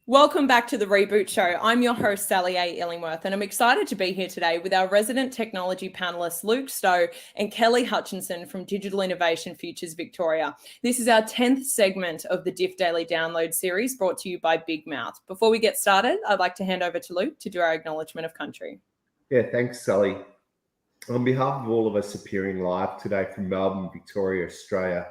Welcome back to the Reboot Show. I'm your host, Sally A. Illingworth, and I'm excited to be here today with our resident technology panelists, Luke Stowe and Kelly Hutchinson from Digital Innovation Futures Victoria. This is our 10th segment of the DIF Daily Download series brought to you by Big Mouth. Before we get started, I'd like to hand over to Luke to do our acknowledgement of country. Yeah, thanks, Sally. On behalf of all of us appearing live today from Melbourne, Victoria, Australia,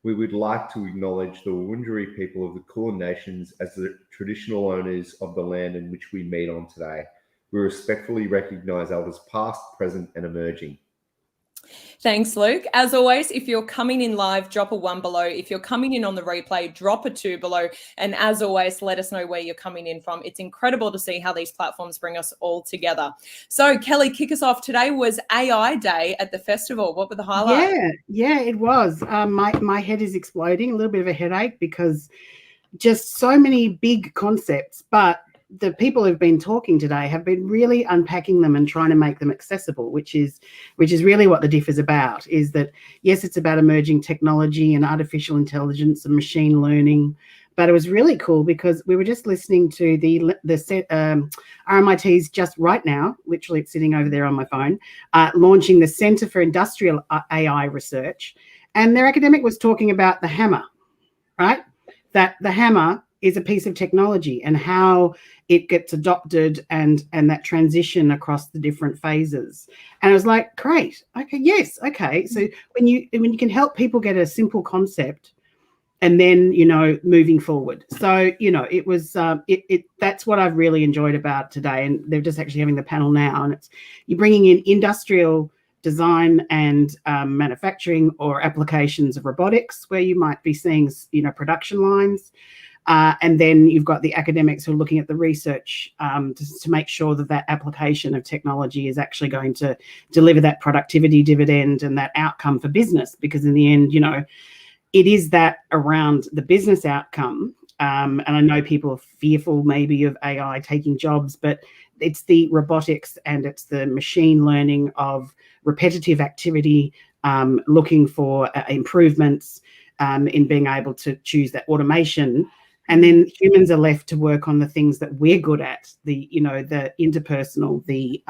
we would like to acknowledge the Wurundjeri people of the Kulin Nations as the traditional owners of the land in which we meet on today. We respectfully recognise elders past, present and emerging. Thanks, Luke. As always, if you're coming in live, drop a 1 below. If you're coming in on the replay, drop a 2 below. And as always, let us know where you're coming in from. It's incredible to see how these platforms bring us all together. So, Kelly, kick us off. Today was AI Day at the festival. What were the highlights? Yeah, it was. My head is exploding, a little bit of a headache because just so many big concepts, but the people who've been talking today have been really unpacking them and trying to make them accessible, which is really what the DIF is about. Is that, yes, it's about emerging technology and artificial intelligence and machine learning, but it was really cool because we were just listening to the RMIT's just right now, literally it's sitting over there on my phone, launching the Centre for Industrial AI Research, and their academic was talking about the hammer, right? That the hammer is a piece of technology and how it gets adopted and that transition across the different phases. And I was like, great, okay, yes, okay. So when you can help people get a simple concept and then, moving forward. So, it was, that's what I've really enjoyed about today. And they're just actually having the panel now, and you're bringing in industrial design and manufacturing or applications of robotics where you might be seeing, production lines. And then you've got the academics who are looking at the research to make sure that application of technology is actually going to deliver that productivity dividend and that outcome for business. Because in the end, it is that around the business outcome. And I know people are fearful maybe of AI taking jobs, but it's the robotics and it's the machine learning of repetitive activity, looking for improvements in being able to choose that automation. And then humans are left to work on the things that we're good at, the interpersonal, the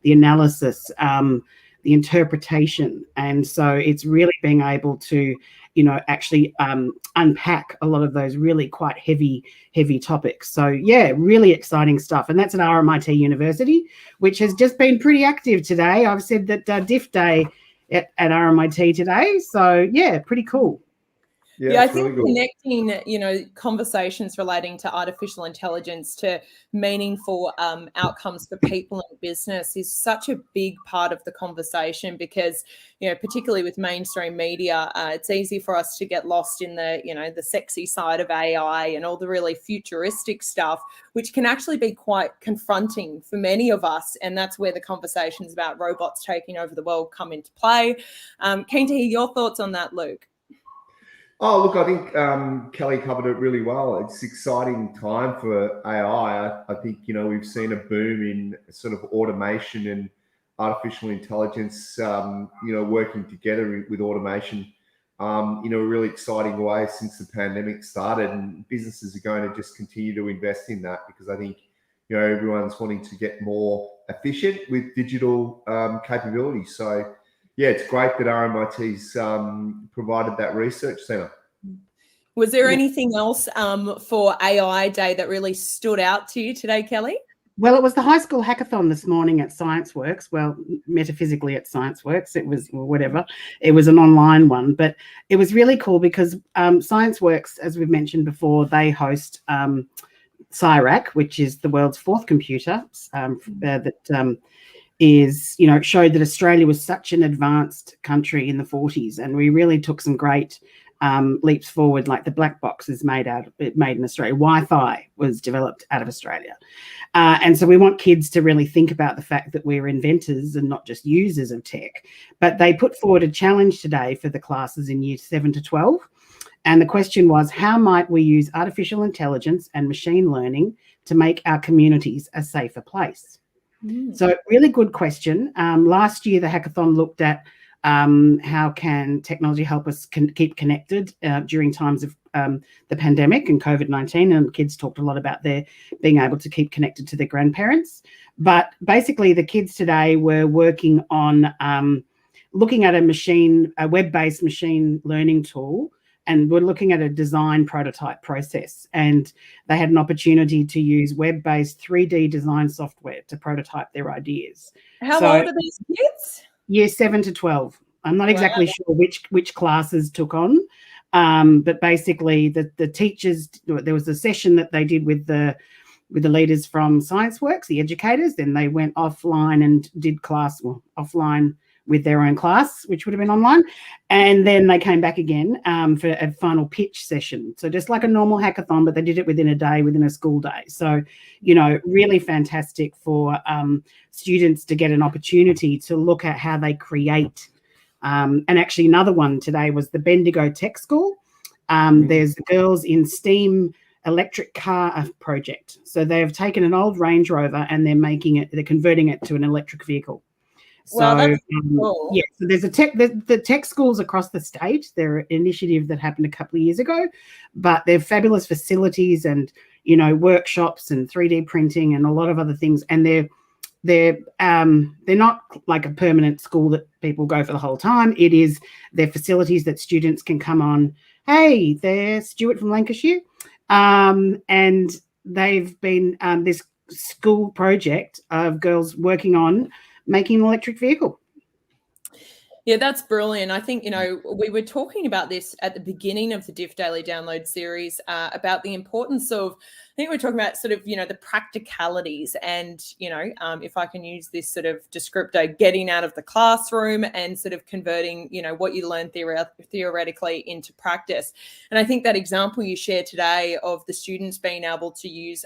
analysis, the interpretation. And so it's really being able to, actually unpack a lot of those really quite heavy topics. So yeah, really exciting stuff. And that's at RMIT University, which has just been pretty active today. I've said that DIF Day at RMIT today. So yeah, pretty cool. Yeah, I think really connecting, conversations relating to artificial intelligence to meaningful outcomes for people in business is such a big part of the conversation because, particularly with mainstream media, it's easy for us to get lost in the sexy side of AI and all the really futuristic stuff, which can actually be quite confronting for many of us. And that's where the conversations about robots taking over the world come into play. Keen to hear your thoughts on that, Luke. Oh, look, I think Kelly covered it really well. It's an exciting time for AI. I think, we've seen a boom in sort of automation and artificial intelligence, working together with automation, in a really exciting way since the pandemic started. And businesses are going to just continue to invest in that because I think, everyone's wanting to get more efficient with digital capabilities. So, yeah, it's great that RMIT's provided that research centre. Was there anything else for AI Day that really stood out to you today, Kelly? Well, it was the high school hackathon this morning at ScienceWorks. Well, metaphysically at ScienceWorks. It was whatever. It was an online one, but it was really cool because ScienceWorks, as we've mentioned before, they host CIRAC, which is the world's fourth computer that is, showed that Australia was such an advanced country in the 40s, and we really took some great leaps forward, like the black box is made in Australia. Wi-Fi was developed out of Australia. And so we want kids to really think about the fact that we're inventors and not just users of tech. But they put forward a challenge today for the classes in year 7 to 12. And the question was, how might we use artificial intelligence and machine learning to make our communities a safer place? So really good question. Last year, the hackathon looked at how can technology help us keep connected during times of the pandemic and COVID-19, and kids talked a lot about their being able to keep connected to their grandparents. But basically, the kids today were working on looking at a web-based machine learning tool, and we're looking at a design prototype process. And they had an opportunity to use web-based 3D design software to prototype their ideas. How old are these kids? Years 7 to 12. I'm not exactly sure which classes took on, but basically the teachers, there was a session that they did with the leaders from ScienceWorks, the educators. Then they went offline and did offline with their own class, which would have been online. And then they came back again for a final pitch session. So just like a normal hackathon, but they did it within a day, within a school day. So, really fantastic for students to get an opportunity to look at how they create. And actually another one today was the Bendigo Tech School. There's girls in STEAM electric car project. So they have taken an old Range Rover and they're converting it to an electric vehicle. Well, that's cool. Yeah, so there's the tech schools across the state. They're an initiative that happened a couple of years ago, but they're fabulous facilities and workshops and 3D printing and a lot of other things. And they're not like a permanent school that people go for the whole time. It is their facilities that students can come on. Hey, they're Stuart from Lancashire, and they've been this school project of girls working on making an electric vehicle. Yeah, that's brilliant. I think, we were talking about this at the beginning of the DIF Daily Download series about the importance of, I think we're talking about sort of, the practicalities and, if I can use this sort of descriptor, getting out of the classroom and sort of converting, what you learn theoretically into practice. And I think that example you shared today of the students being able to use,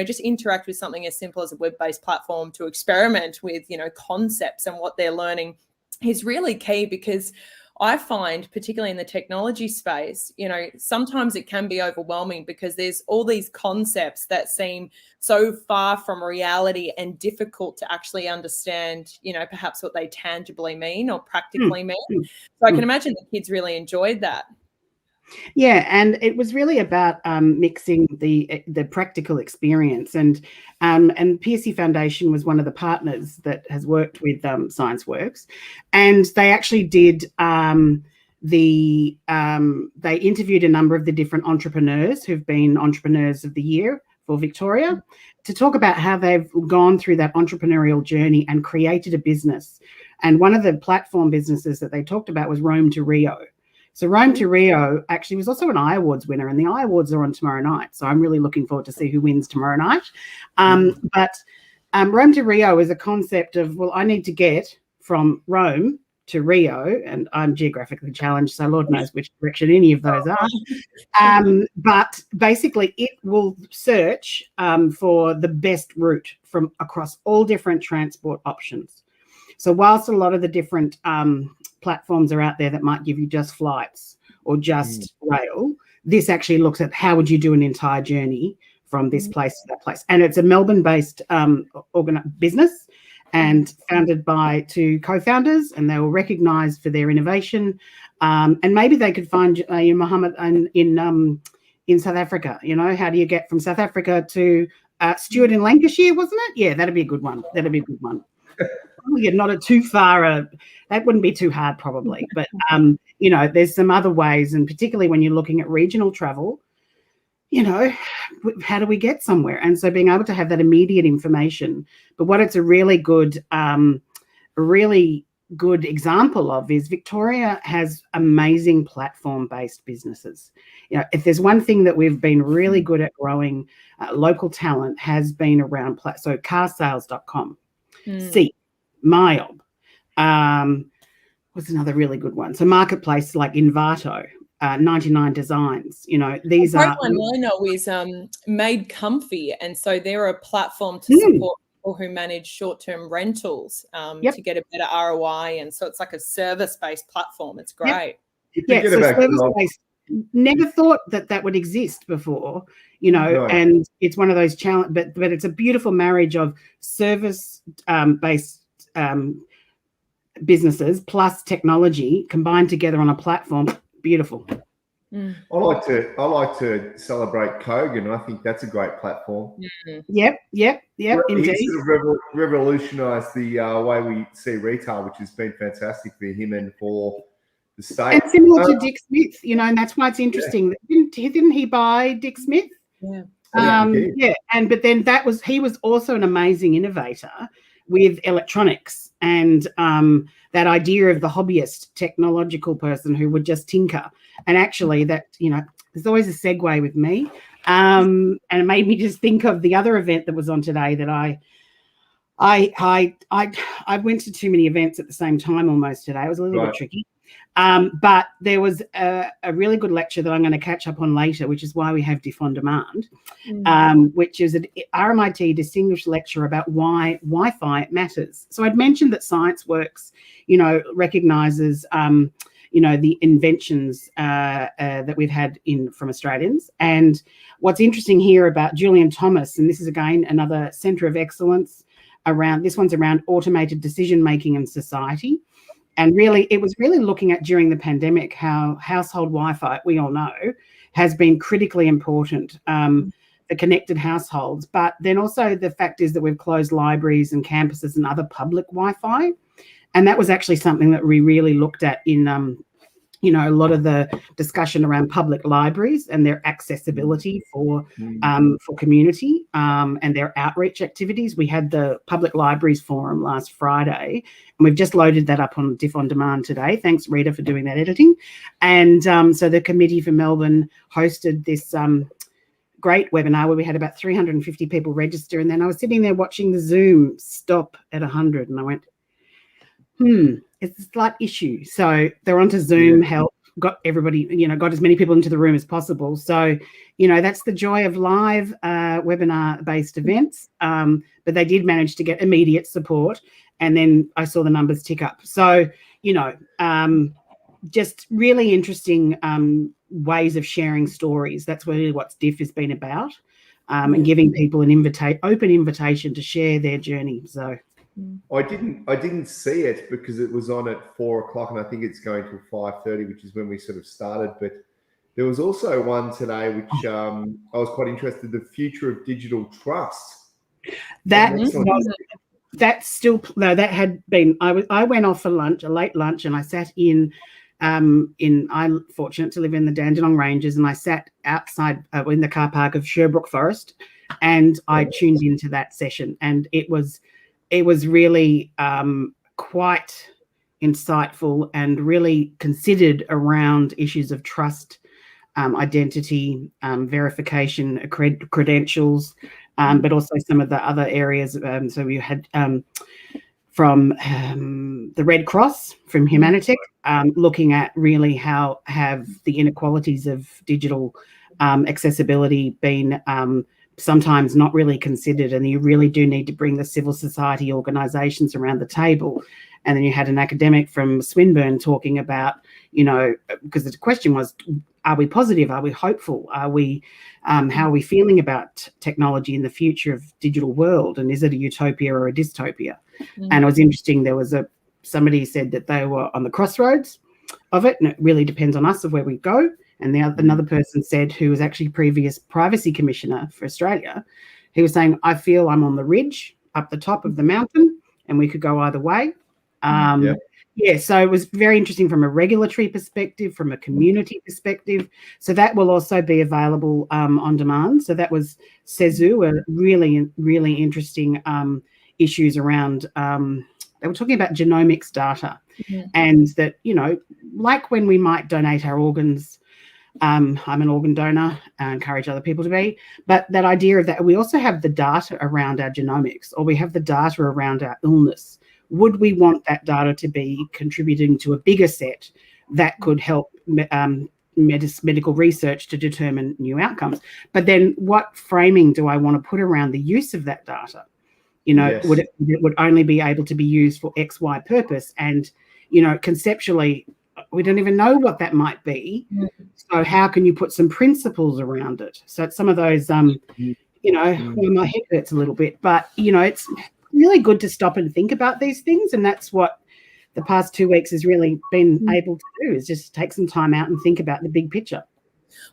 just interact with something as simple as a web-based platform to experiment with, concepts and what they're learning is really key, because I find, particularly in the technology space, sometimes it can be overwhelming because there's all these concepts that seem so far from reality and difficult to actually understand, perhaps what they tangibly mean or practically mean. So I can imagine the kids really enjoyed that. Yeah, and it was really about mixing the practical experience, and PSC Foundation was one of the partners that has worked with ScienceWorks, and they actually did they interviewed a number of the different entrepreneurs who've been Entrepreneurs of the Year for Victoria to talk about how they've gone through that entrepreneurial journey and created a business. And one of the platform businesses that they talked about was Rome to Rio. So Rome to Rio actually was also an iAwards winner, and the iAwards are on tomorrow night. So I'm really looking forward to see who wins tomorrow night. But Rome to Rio is a concept of, well, I need to get from Rome to Rio, and I'm geographically challenged, so Lord knows which direction any of those are. But basically it will search for the best route from across all different transport options. So whilst a lot of the different platforms are out there that might give you just flights or just rail, this actually looks at how would you do an entire journey from this place to that place. And it's a Melbourne-based business and founded by two co-founders, and they were recognised for their innovation. And maybe they could find Mohammed in South Africa. How do you get from South Africa to Stuart in Lancashire, wasn't it? Yeah, that'd be a good one. You're not too far. That wouldn't be too hard, probably. But there's some other ways, and particularly when you're looking at regional travel, how do we get somewhere? And so being able to have that immediate information. But what it's a really good example of is Victoria has amazing platform-based businesses. If there's one thing that we've been really good at growing, local talent has been around. So carsales.com, Seek, Myob, what's another really good one? So marketplace like Envato, 99 Designs. These are. One I know is Made Comfy, and so they're a platform to support people who manage short-term rentals to get a better ROI, and so it's like a service-based platform. It's great. Yeah, so service-based. Never thought that would exist before, no. And it's one of those challenge, but it's a beautiful marriage of service based businesses plus technology combined together on a platform. Beautiful. I like to celebrate Kogan. I think that's a great platform. Yep, indeed. He sort of revolutionised the way we see retail, which has been fantastic for him and for the state. And similar to Dick Smith, and that's why it's interesting. Yeah. Didn't he buy Dick Smith? Yeah. But then he was also an amazing innovator with electronics and that idea of the hobbyist technological person who would just tinker. And actually that, there's always a segue with me. And it made me just think of the other event that was on today that I went to too many events at the same time almost today. It was a little bit tricky. But there was a really good lecture that I'm going to catch up on later, which is why we have DIF on demand, which is an RMIT distinguished lecture about why Wi-Fi matters. So I'd mentioned that ScienceWorks, recognises, the inventions that we've had from Australians. And what's interesting here about Julian Thomas, and this is again another centre of excellence this one's around automated decision-making in society. And really, it was really looking at during the pandemic how household Wi-Fi, we all know, has been critically important, the connected households. But then also the fact is that we've closed libraries and campuses and other public Wi-Fi. And that was actually something that we really looked at in, a lot of the discussion around public libraries and their accessibility for community and their outreach activities. We had the Public Libraries Forum last Friday, and we've just loaded that up on DIF on Demand today. Thanks, Rita, for doing that editing. And so the committee for Melbourne hosted this great webinar where we had about 350 people register. And then I was sitting there watching the Zoom stop at 100, and I went, it's a slight issue. So they're onto Zoom help, got everybody, got as many people into the room as possible. So, that's the joy of live webinar-based events. But they did manage to get immediate support. And then I saw the numbers tick up. So, just really interesting ways of sharing stories. That's really what DIF has been about, and giving people an open invitation to share their journey. So. I didn't see it because it was on at 4:00, and I think it's going till 5:30, which is when we sort of started. But there was also one today which I was quite interested. The future of digital trust. That had been. I went off for lunch, a late lunch, and I sat I'm fortunate to live in the Dandenong Ranges, and I sat outside in the car park of Sherbrooke Forest, and I tuned into that session, and it was really quite insightful and really considered around issues of trust, identity, verification, credentials, but also some of the other areas. So we had from the Red Cross, from Humanitech, looking at really how have the inequalities of digital accessibility been sometimes not really considered, and you really do need to bring the civil society organisations around the table. And then you had an academic from Swinburne talking about, because the question was, are we positive? Are we hopeful? Are we, how are we feeling about technology in the future of digital world? And is it a utopia or a dystopia? And it was interesting. There was somebody said that they were on the crossroads of it, and it really depends on us of where we go. And another person said, who was actually previous privacy commissioner for Australia, he was saying, I feel I'm on the ridge up the top of the mountain and we could go either way. So it was very interesting from a regulatory perspective, from a community perspective. So that will also be available on demand. So that was CESU, a really, really interesting issues around, they were talking about genomics data, and that, like when we might donate our organs, I'm an organ donor. I encourage other people to be. But that idea of that, we also have the data around our genomics, or we have the data around our illness. Would we want that data to be contributing to a bigger set that could help medical research to determine new outcomes? But then what framing do I want to put around the use of that data? Would it would only be able to be used for X, Y purpose? And, conceptually, we don't even know what that might be. So how can you put some principles around it? So it's some of those, my head hurts a little bit, but, it's really good to stop and think about these things. And that's what the past 2 weeks has really been able to do, is just take some time out and think about the big picture.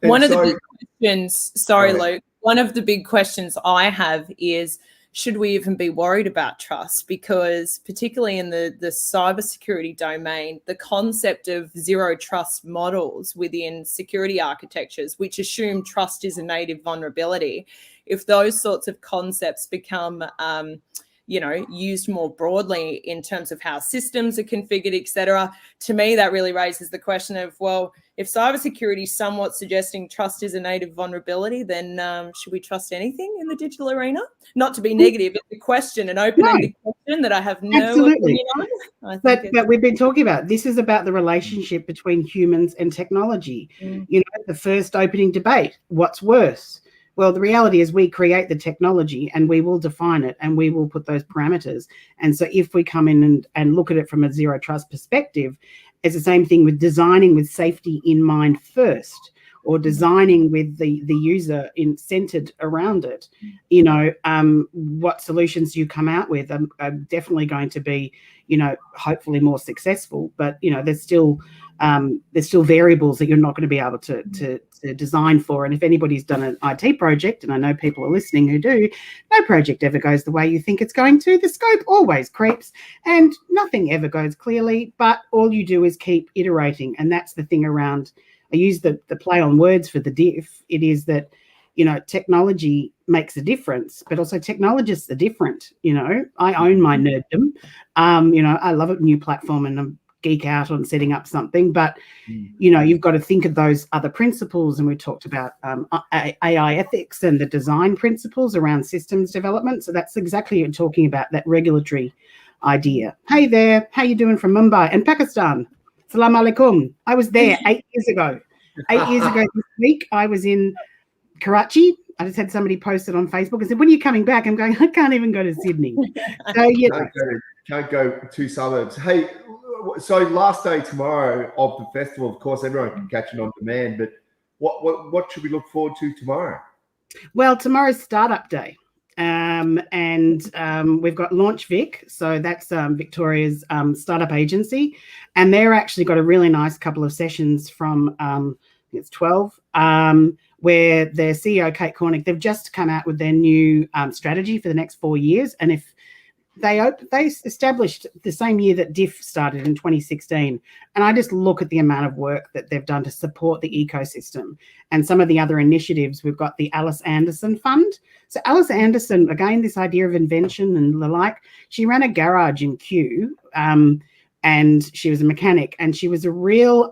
One of the big questions, sorry, Luke, one of the big questions I have is, should we even be worried about trust? Because particularly in the cybersecurity domain, the concept of zero trust models within security architectures, which assume trust is a native vulnerability, if those sorts of concepts become used more broadly in terms of how systems are configured, et cetera, to me, that really raises the question of, well, if cybersecurity is somewhat suggesting trust is a native vulnerability, then should we trust anything in the digital arena? Not to be negative, it's a question, an open-ended question that I have no opinion on. But we've been talking about, this is about the relationship between humans and technology. The first opening debate, what's worse? Well, the reality is we create the technology and we will define it and we will put those parameters. And so if we come in and look at it from a zero trust perspective, it's the same thing with designing with safety in mind first, or designing with the user centered around it. What solutions you come out with are definitely going to be, hopefully more successful, but there's still variables that you're not going to be able to design for. And if anybody's done an IT project, and I know people are listening who do, no project ever goes the way you think it's going to. The scope always creeps and nothing ever goes clearly, but all you do is keep iterating. And that's the thing around, I use the play on words for the DIF. It is that, technology makes a difference, but also technologists are different. I own my nerddom. I love a new platform and I'm geek out on setting up something, but you've got to think of those other principles. And we talked about AI ethics and the design principles around systems development. So that's exactly what you're talking about, that regulatory idea. Hey there, how you doing from Mumbai and Pakistan? Salam alaikum. I was there 8 years ago. 8 years ago this week, I was in Karachi. I just had somebody post it on Facebook and said, when are you coming back? I'm going, I can't even go to Sydney. So can't go to suburbs. Hey, so last day tomorrow of the festival, of course, everyone can catch it on demand, but what should we look forward to tomorrow? Well, tomorrow's startup day. And we've got Launch Vic, so that's Victoria's startup agency, and they're actually got a really nice couple of sessions from it's 12, where their CEO Kate Cornick, they've just come out with their new strategy for the next 4 years, and if they established the same year that DIF started in 2016. And I just look at the amount of work that they've done to support the ecosystem and some of the other initiatives. We've got the Alice Anderson Fund. So Alice Anderson, again, this idea of invention and the like, she ran a garage in Kew, and she was a mechanic, and she was a real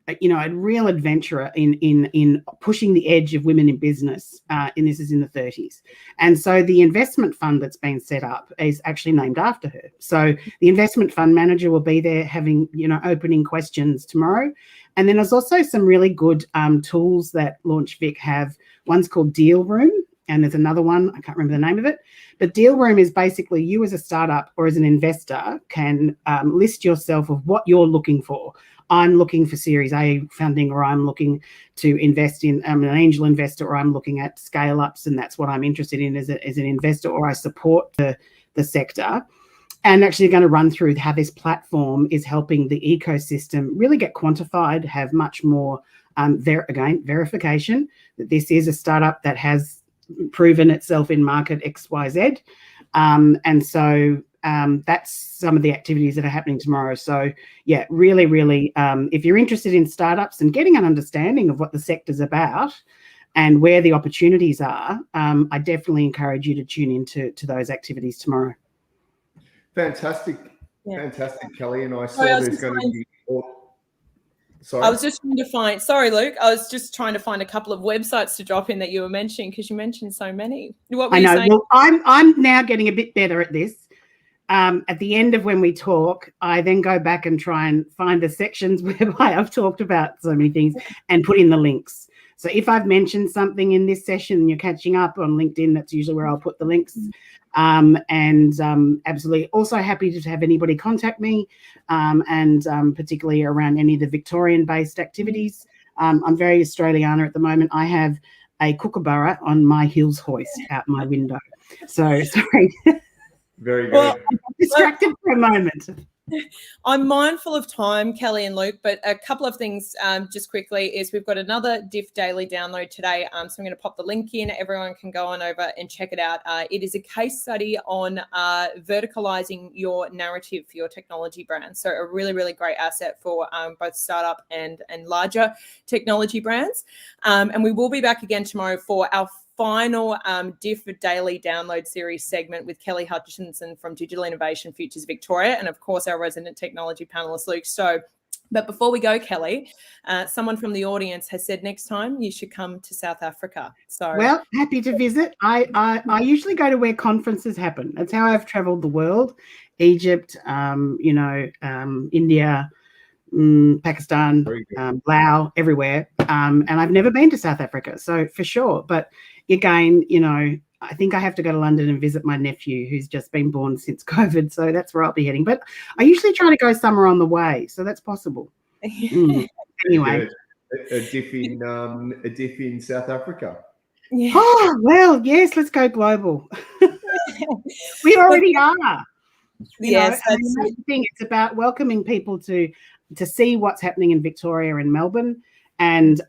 adventurer in pushing the edge of women in business. And this is in the 30s. And so the investment fund that's been set up is actually named after her. So the investment fund manager will be there having, opening questions tomorrow. And then there's also some really good tools that Launch Vic have. One's called Deal Room, and there's another one, I can't remember the name of it. But Deal Room is basically you as a startup or as an investor can list yourself of what you're looking for. I'm looking for Series A funding, or I'm looking to invest in, I'm an angel investor, or I'm looking at scale ups, and that's what I'm interested in as an investor, or I support the sector. And actually going to run through how this platform is helping the ecosystem really get quantified, have much more, verification that this is a startup that has proven itself in market XYZ. And so that's some of the activities that are happening tomorrow. So yeah, really, really, if you're interested in startups and getting an understanding of what the sector's about and where the opportunities are, I definitely encourage you to tune into those activities tomorrow. Fantastic. Yeah. Fantastic, Kelly. And I saw there's going to be... Sorry. I was just trying to find, sorry, Luke, I was just trying to find a couple of websites to drop in that you were mentioning, because you mentioned so many. What were you saying? Well, I'm now getting a bit better at this. At the end of when we talk, I then go back and try and find the sections whereby I've talked about so many things and put in the links. So if I've mentioned something in this session and you're catching up on LinkedIn, that's usually where I'll put the links. Absolutely also happy to have anybody contact me, and particularly around any of the Victorian-based activities. I'm very Australiana at the moment. I have a kookaburra on my Hills hoist out my window. So sorry. Very good. Well, I'm distracted for a moment. I'm mindful of time, Kelly and Luke, but a couple of things just quickly is we've got another DIF daily download today. So I'm going to pop the link in. Everyone can go on over and check it out. It is a case study on verticalizing your narrative for your technology brand. So a really, really great asset for both startup and larger technology brands. And we will be back again tomorrow for our final DIF daily download series segment with Kelly Hutchinson from Digital Innovation Futures Victoria, and of course our resident technology panelist Luke Stowe. But before we go, Kelly, someone from the audience has said next time you should come to South Africa. So, well, happy to visit. I usually go to where conferences happen. That's how I've traveled the world: Egypt, India, Pakistan, Laos, everywhere. And I've never been to South Africa, so for sure. But again, I think I have to go to London and visit my nephew who's just been born since COVID. So that's where I'll be heading. But I usually try to go somewhere on the way, so that's possible. Anyway. A DIF in South Africa. Yeah. Oh, well, yes, let's go global. We already are. Yes, that's the thing. It's about welcoming people to see what's happening in Victoria and Melbourne. And,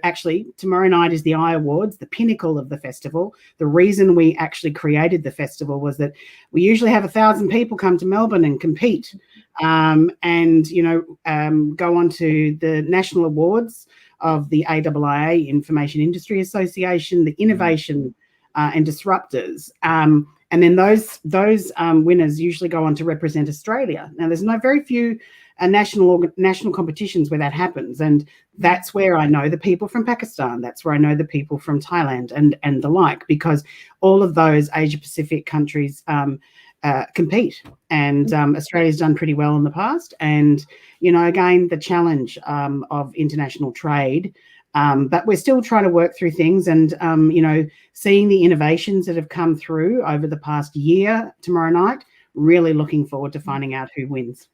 actually tomorrow night is the I Awards, the pinnacle of the festival. The reason we actually created the festival was that we usually have 1,000 people come to Melbourne and compete and go on to the national awards of the AIIA, Information Industry Association, the Innovation and Disruptors. And then those winners usually go on to represent Australia. Now, there's very few national competitions where that happens, and that's where I know the people from Pakistan. That's where I know the people from Thailand and the like, because all of those Asia Pacific countries compete, and Australia's done pretty well in the past. And again, the challenge of international trade. But we're still trying to work through things, and seeing the innovations that have come through over the past year tomorrow night, really looking forward to finding out who wins.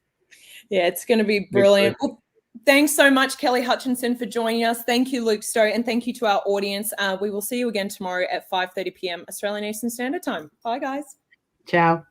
Yeah, it's going to be brilliant. Well, thanks so much, Kelly Hutchinson, for joining us. Thank you, Luke Stowe, and thank you to our audience. We will see you again tomorrow at 5:30 p.m. Australian Eastern Standard Time. Bye, guys. Ciao.